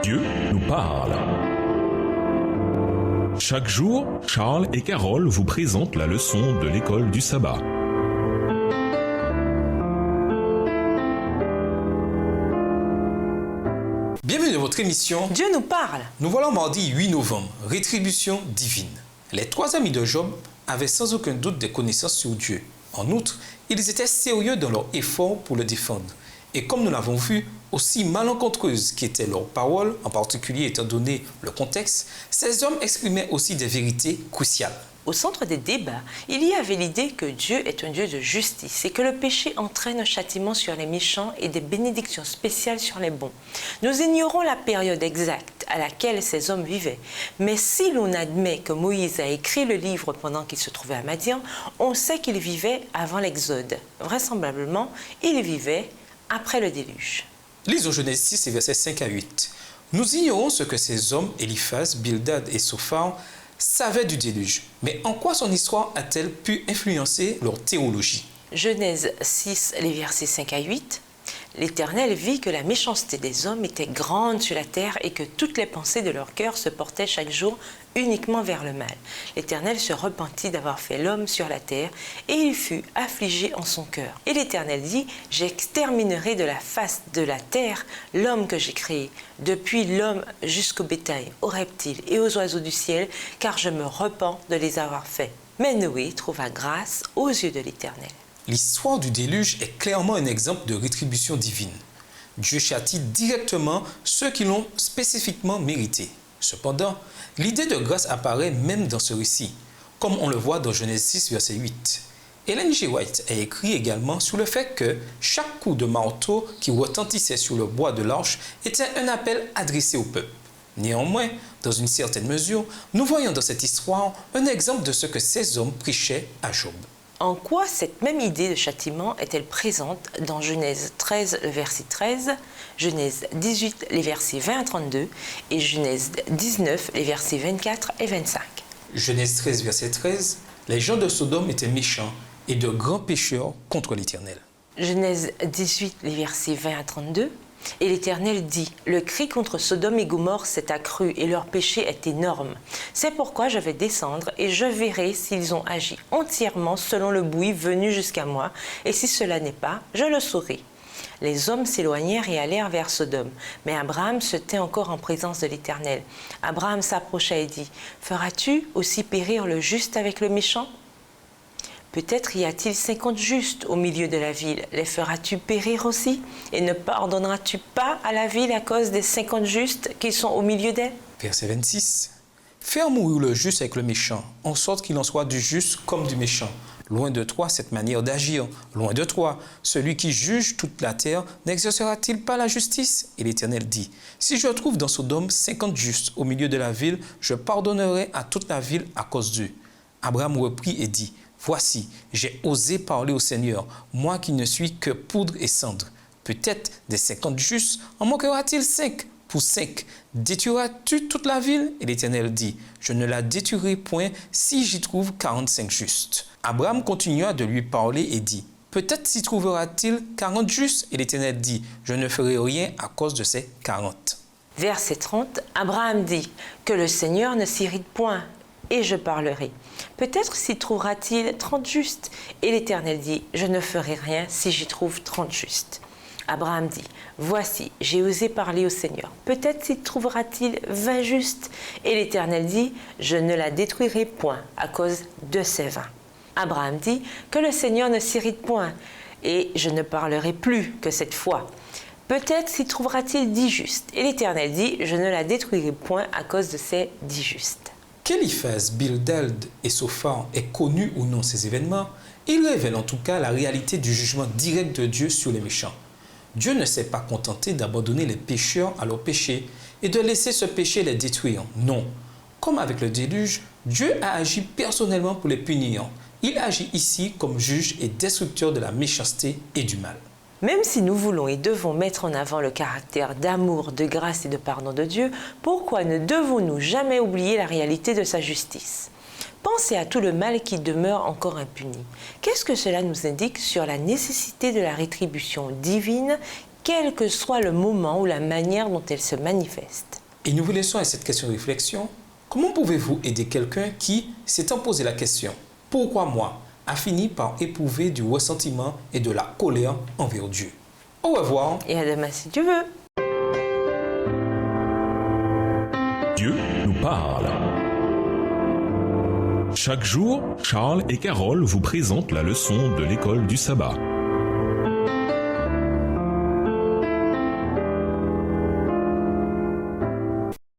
Dieu nous parle. Chaque jour, Charles et Carole vous présentent la leçon de l'école du sabbat. Bienvenue dans votre émission Dieu nous parle. Nous voilà mardi 8 novembre, rétribution divine. Les trois amis de Job avaient sans aucun doute des connaissances sur Dieu. En outre, ils étaient sérieux dans leur effort pour le défendre. Et comme nous l'avons vu, aussi malencontreuses qu'étaient leurs paroles, en particulier étant donné le contexte, ces hommes exprimaient aussi des vérités cruciales. Au centre des débats, il y avait l'idée que Dieu est un Dieu de justice et que le péché entraîne un châtiment sur les méchants et des bénédictions spéciales sur les bons. Nous ignorons la période exacte à laquelle ces hommes vivaient, mais si l'on admet que Moïse a écrit le livre pendant qu'il se trouvait à Madian, on sait qu'il vivait avant l'Exode. Vraisemblablement, il vivait après le déluge. Lisons Genèse 6, versets 5 à 8. Nous ignorons ce que ces hommes, Eliphaz, Bildad et Sophar, savaient du déluge. Mais en quoi son histoire a-t-elle pu influencer leur théologie? Genèse 6, les versets 5 à 8. L'Éternel vit que la méchanceté des hommes était grande sur la terre et que toutes les pensées de leur cœur se portaient chaque jour uniquement vers le mal. L'Éternel se repentit d'avoir fait l'homme sur la terre et il fut affligé en son cœur. Et l'Éternel dit, « J'exterminerai de la face de la terre l'homme que j'ai créé, depuis l'homme jusqu'au bétail, aux reptiles et aux oiseaux du ciel, car je me repens de les avoir faits. » Mais Noé trouva grâce aux yeux de l'Éternel. L'histoire du déluge est clairement un exemple de rétribution divine. Dieu châtie directement ceux qui l'ont spécifiquement mérité. Cependant, l'idée de grâce apparaît même dans ce récit, comme on le voit dans Genèse 6, verset 8. Ellen G. White a écrit également sur le fait que chaque coup de marteau qui retentissait sur le bois de l'arche était un appel adressé au peuple. Néanmoins, dans une certaine mesure, nous voyons dans cette histoire un exemple de ce que ces hommes prêchaient à Job. En quoi cette même idée de châtiment est-elle présente dans Genèse 13, le verset 13, Genèse 18, les versets 20 à 32 et Genèse 19, les versets 24 et 25. Genèse 13, verset 13, les gens de Sodome étaient méchants et de grands pécheurs contre l'Éternel. Genèse 18, les versets 20 à 32. Et l'Éternel dit, « Le cri contre Sodome et Gomorrhe s'est accru et leur péché est énorme. C'est pourquoi je vais descendre et je verrai s'ils ont agi entièrement selon le bruit venu jusqu'à moi, et si cela n'est pas, je le saurai. » Les hommes s'éloignèrent et allèrent vers Sodome. Mais Abraham se tint encore en présence de l'Éternel. Abraham s'approcha et dit, « Feras-tu aussi périr le juste avec le méchant ? Peut-être y a-t-il 50 justes au milieu de la ville. Les feras-tu périr aussi? Et ne pardonneras-tu pas à la ville à cause des 50 justes qui sont au milieu d'elle? » Verset 26. Faire mourir le juste avec le méchant, en sorte qu'il en soit du juste comme du méchant. Loin de toi cette manière d'agir. Loin de toi, celui qui juge toute la terre n'exercera-t-il pas la justice? Et l'Éternel dit, si je trouve dans Sodome 50 justes au milieu de la ville, je pardonnerai à toute la ville à cause d'eux. Abraham reprit et dit, voici, j'ai osé parler au Seigneur, moi qui ne suis que poudre et cendre. Peut-être des 50 justes, en manquera-t-il 5? Pour 5, détruiras-tu toute la ville? Et l'Éternel dit, je ne la détruirai point si j'y trouve 45 justes. Abraham continua de lui parler et dit, peut-être s'y trouvera-t-il 40 justes? Et l'Éternel dit, je ne ferai rien à cause de ces 40. Verset 30, Abraham dit, que le Seigneur ne s'irrite point, et je parlerai. Peut-être s'y trouvera-t-il 30 justes. Et l'Éternel dit, je ne ferai rien si j'y trouve 30 justes. Abraham dit, voici, j'ai osé parler au Seigneur. Peut-être s'y trouvera-t-il 20 justes. Et l'Éternel dit, je ne la détruirai point à cause de ces 20. Abraham dit, que le Seigneur ne s'irrite point, et je ne parlerai plus que cette fois. Peut-être s'y trouvera-t-il 10 justes. Et l'Éternel dit, je ne la détruirai point à cause de ces 10 justes. Qu'Eliphaz, Bildad et Sophar aient connu ou non ces événements, ils révèlent en tout cas la réalité du jugement direct de Dieu sur les méchants. Dieu ne s'est pas contenté d'abandonner les pécheurs à leur péché et de laisser ce péché les détruire. Non. Comme avec le déluge, Dieu a agi personnellement pour les punir. Il agit ici comme juge et destructeur de la méchanceté et du mal. Même si nous voulons et devons mettre en avant le caractère d'amour, de grâce et de pardon de Dieu, pourquoi ne devons-nous jamais oublier la réalité de sa justice? Pensez à tout le mal qui demeure encore impuni. Qu'est-ce que cela nous indique sur la nécessité de la rétribution divine quel que soit le moment ou la manière dont elle se manifeste. Et nous vous laissons à cette question de réflexion. Comment pouvez-vous aider quelqu'un qui, s'étant posé la question « Pourquoi moi ?», a fini par éprouver du ressentiment et de la colère envers Dieu? Au revoir. Et à demain si tu veux. Dieu nous parle. Chaque jour, Charles et Carole vous présentent la leçon de l'école du sabbat.